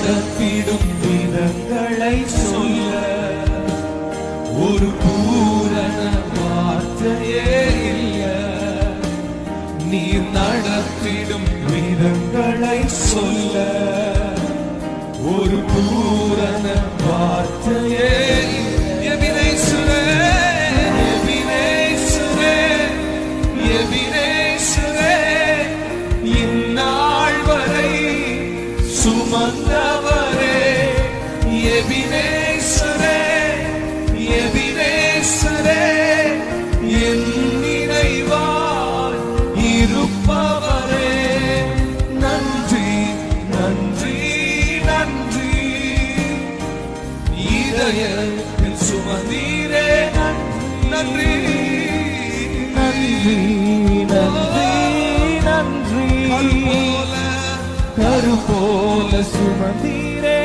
நடத்திடும் விதங்களை சொல்ல ஒரு பூரண வார்த்தையே இல்ல. நீர் நடத்திடும் விதங்களை சொல்ல ஒரு பூரண வார்த்தையே எபினேசுரே, எபினேசுரே, எபினேசுரே, இந்நாள் வரை சுமந்தவரே. எபினேசுரே, எபினேசுரே, என் நினைவாய் இருப்பவரே. நன்றி நன்றி நன்றி, இதயத்தில் சுமந்தீரே. நன்றி நன்றி நன்றி நன்றி, கரு போல சுமந்தீரே.